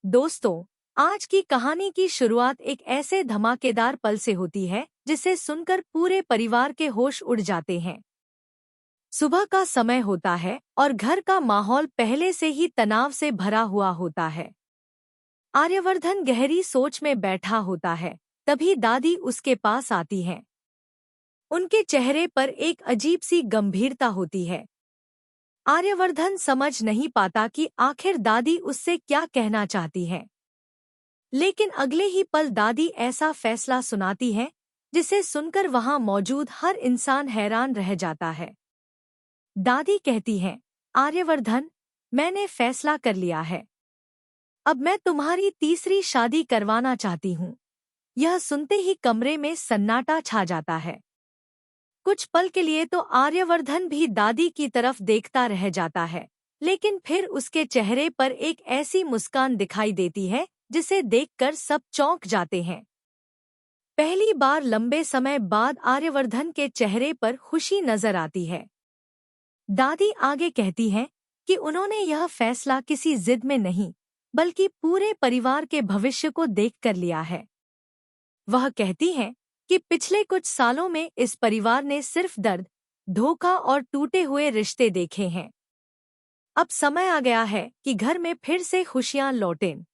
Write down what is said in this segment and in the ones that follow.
दोस्तों, आज की कहानी की शुरुआत एक ऐसे धमाकेदार पल से होती है जिसे सुनकर पूरे परिवार के होश उड़ जाते हैं। सुबह का समय होता है और घर का माहौल पहले से ही तनाव से भरा हुआ होता है। आर्यवर्धन गहरी सोच में बैठा होता है, तभी दादी उसके पास आती हैं। उनके चेहरे पर एक अजीब सी गंभीरता होती है। आर्यवर्धन समझ नहीं पाता कि आखिर दादी उससे क्या कहना चाहती है। लेकिन अगले ही पल दादी ऐसा फैसला सुनाती है जिसे सुनकर वहां मौजूद हर इंसान हैरान रह जाता है। दादी कहती हैं, आर्यवर्धन, मैंने फैसला कर लिया है। अब मैं तुम्हारी तीसरी शादी करवाना चाहती हूँ। यह सुनते ही कमरे में सन्नाटा छा जाता है। कुछ पल के लिए तो आर्यवर्धन भी दादी की तरफ देखता रह जाता है, लेकिन फिर उसके चेहरे पर एक ऐसी मुस्कान दिखाई देती है जिसे देखकर सब चौंक जाते हैं। पहली बार लंबे समय बाद आर्यवर्धन के चेहरे पर खुशी नजर आती है। दादी आगे कहती हैं कि उन्होंने यह फैसला किसी जिद में नहीं, बल्कि पूरे परिवार के भविष्य को देखकर लिया है। वह कहती हैं कि पिछले कुछ सालों में इस परिवार ने सिर्फ दर्द, धोखा और टूटे हुए रिश्ते देखे हैं। अब समय आ गया है कि घर में फिर से खुशियां लौटें।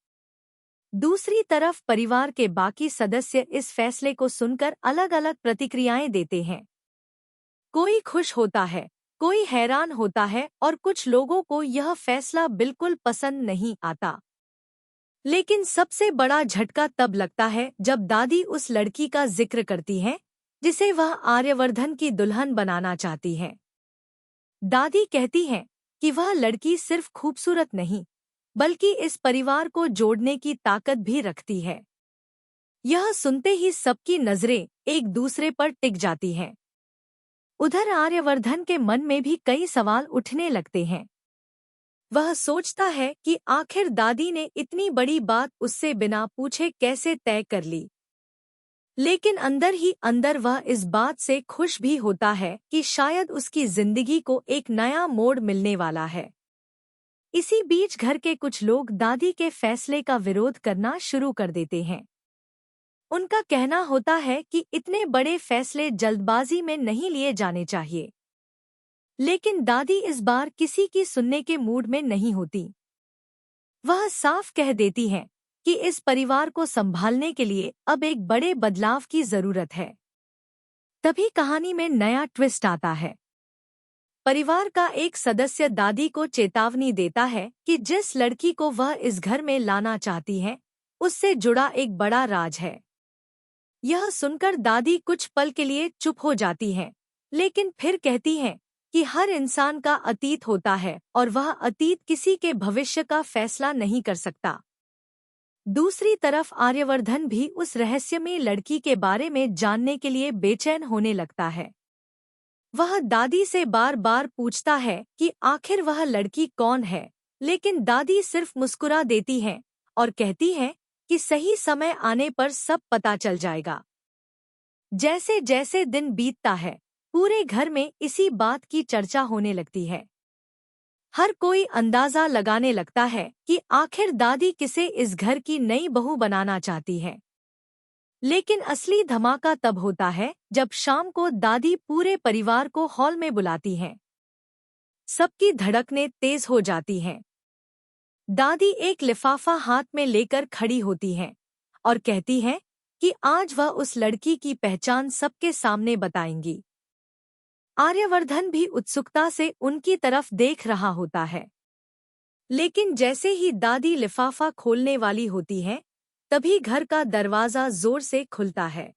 दूसरी तरफ परिवार के बाकी सदस्य इस फैसले को सुनकर अलग-अलग प्रतिक्रियाएं देते हैं। कोई खुश होता है, कोई हैरान होता है और कुछ लोगों को यह फैसला बिल्कुल पसंद नहीं आता। लेकिन सबसे बड़ा झटका तब लगता है जब दादी उस लड़की का जिक्र करती है जिसे वह आर्यवर्धन की दुल्हन बनाना चाहती है। दादी कहती हैं कि वह लड़की सिर्फ खूबसूरत नहीं, बल्कि इस परिवार को जोड़ने की ताकत भी रखती है। यह सुनते ही सबकी नजरें एक दूसरे पर टिक जाती हैं। उधर आर्यवर्धन के मन में भी कई सवाल उठने लगते हैं। वह सोचता है कि आखिर दादी ने इतनी बड़ी बात उससे बिना पूछे कैसे तय कर ली। लेकिन अंदर ही अंदर वह इस बात से खुश भी होता है कि शायद उसकी जिंदगी को एक नया मोड़ मिलने वाला है। इसी बीच घर के कुछ लोग दादी के फैसले का विरोध करना शुरू कर देते हैं। उनका कहना होता है कि इतने बड़े फैसले जल्दबाजी में नहीं लिए जाने चाहिए। लेकिन दादी इस बार किसी की सुनने के मूड में नहीं होती। वह साफ कह देती हैं कि इस परिवार को संभालने के लिए अब एक बड़े बदलाव की जरूरत है। तभी कहानी में नया ट्विस्ट आता है। परिवार का एक सदस्य दादी को चेतावनी देता है कि जिस लड़की को वह इस घर में लाना चाहती है, उससे जुड़ा एक बड़ा राज है। यह सुनकर दादी कुछ पल के लिए चुप हो जाती हैं, लेकिन फिर कहती हैं कि हर इंसान का अतीत होता है और वह अतीत किसी के भविष्य का फैसला नहीं कर सकता। दूसरी तरफ आर्यवर्धन भी उस रहस्यमयी लड़की के बारे में जानने के लिए बेचैन होने लगता है। वह दादी से बार बार पूछता है कि आखिर वह लड़की कौन है, लेकिन दादी सिर्फ मुस्कुरा देती हैं और कहती हैं कि सही समय आने पर सब पता चल जाएगा। जैसे जैसे दिन बीतता है, पूरे घर में इसी बात की चर्चा होने लगती है। हर कोई अंदाजा लगाने लगता है कि आखिर दादी किसे इस घर की नई बहू बनाना चाहती है। लेकिन असली धमाका तब होता है जब शाम को दादी पूरे परिवार को हॉल में बुलाती हैं। सबकी धड़कनें तेज हो जाती हैं। दादी एक लिफाफा हाथ में लेकर खड़ी होती हैं और कहती हैं कि आज वह उस लड़की की पहचान सबके सामने बताएंगी। आर्यवर्धन भी उत्सुकता से उनकी तरफ देख रहा होता है। लेकिन जैसे ही दादी लिफाफा खोलने वाली होती है, तभी घर का दरवाजा जोर से खुलता है।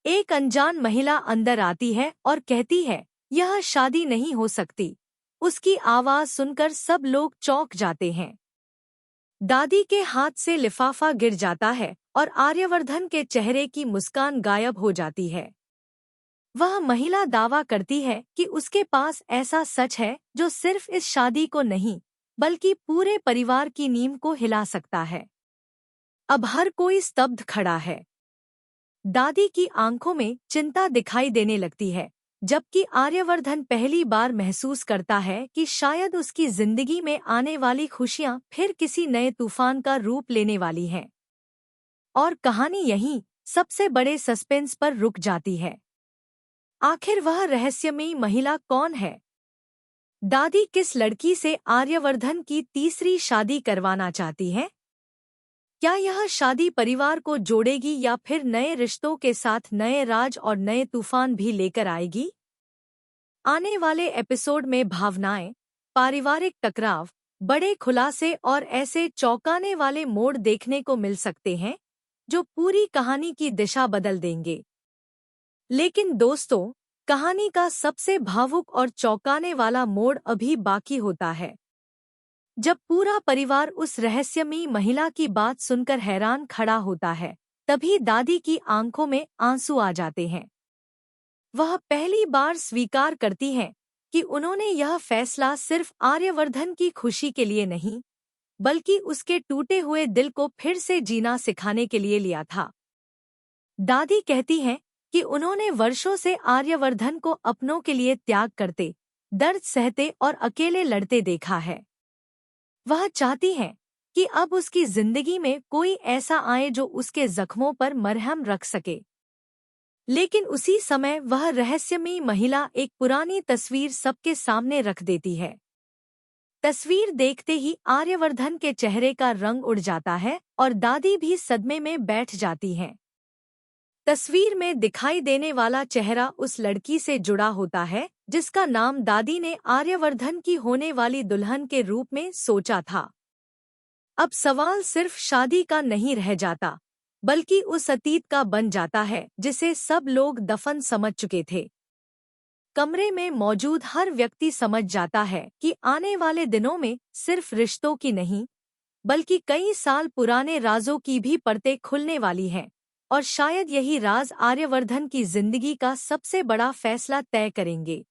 एक अनजान महिला अंदर आती है और कहती है, यह शादी नहीं हो सकती। उसकी आवाज सुनकर सब लोग चौंक जाते हैं। दादी के हाथ से लिफाफा गिर जाता है और आर्यवर्धन के चेहरे की मुस्कान गायब हो जाती है। वह महिला दावा करती है कि उसके पास ऐसा सच है जो सिर्फ इस शादी को नहीं, बल्कि पूरे परिवार की नींव को हिला सकता है। अब हर कोई स्तब्ध खड़ा है। दादी की आंखों में चिंता दिखाई देने लगती है, जबकि आर्यवर्धन पहली बार महसूस करता है कि शायद उसकी जिंदगी में आने वाली खुशियां फिर किसी नए तूफान का रूप लेने वाली हैं। और कहानी यहीं सबसे बड़े सस्पेंस पर रुक जाती है। आखिर वह रहस्यमयी महिला कौन है? दादी किस लड़की से आर्यवर्धन की तीसरी शादी करवाना चाहती है? क्या यह शादी परिवार को जोड़ेगी या फिर नए रिश्तों के साथ नए राज और नए तूफान भी लेकर आएगी? आने वाले एपिसोड में भावनाएं, पारिवारिक टकराव, बड़े खुलासे और ऐसे चौंकाने वाले मोड़ देखने को मिल सकते हैं जो पूरी कहानी की दिशा बदल देंगे। लेकिन दोस्तों, कहानी का सबसे भावुक और चौंकाने वाला मोड़ अभी बाकी होता है। जब पूरा परिवार उस रहस्यमयी महिला की बात सुनकर हैरान खड़ा होता है, तभी दादी की आंखों में आंसू आ जाते हैं। वह पहली बार स्वीकार करती हैं कि उन्होंने यह फैसला सिर्फ आर्यवर्धन की खुशी के लिए नहीं, बल्कि उसके टूटे हुए दिल को फिर से जीना सिखाने के लिए लिया था। दादी कहती हैं कि उन्होंने वर्षों से आर्यवर्धन को अपनों के लिए त्याग करते, दर्द सहते और अकेले लड़ते देखा है। वह चाहती हैं कि अब उसकी जिंदगी में कोई ऐसा आए जो उसके जख्मों पर मरहम रख सके। लेकिन उसी समय वह रहस्यमयी महिला एक पुरानी तस्वीर सबके सामने रख देती है। तस्वीर देखते ही आर्यवर्धन के चेहरे का रंग उड़ जाता है और दादी भी सदमे में बैठ जाती हैं। तस्वीर में दिखाई देने वाला चेहरा उस लड़की से जुड़ा होता है जिसका नाम दादी ने आर्यवर्धन की होने वाली दुल्हन के रूप में सोचा था। अब सवाल सिर्फ शादी का नहीं रह जाता, बल्कि उस अतीत का बन जाता है जिसे सब लोग दफन समझ चुके थे। कमरे में मौजूद हर व्यक्ति समझ जाता है कि आने वाले दिनों में सिर्फ रिश्तों की नहीं, बल्कि कई साल पुराने राजों की भी परतें खुलने वाली हैं, और शायद यही राज आर्यवर्धन की जिंदगी का सबसे बड़ा फैसला तय करेंगे।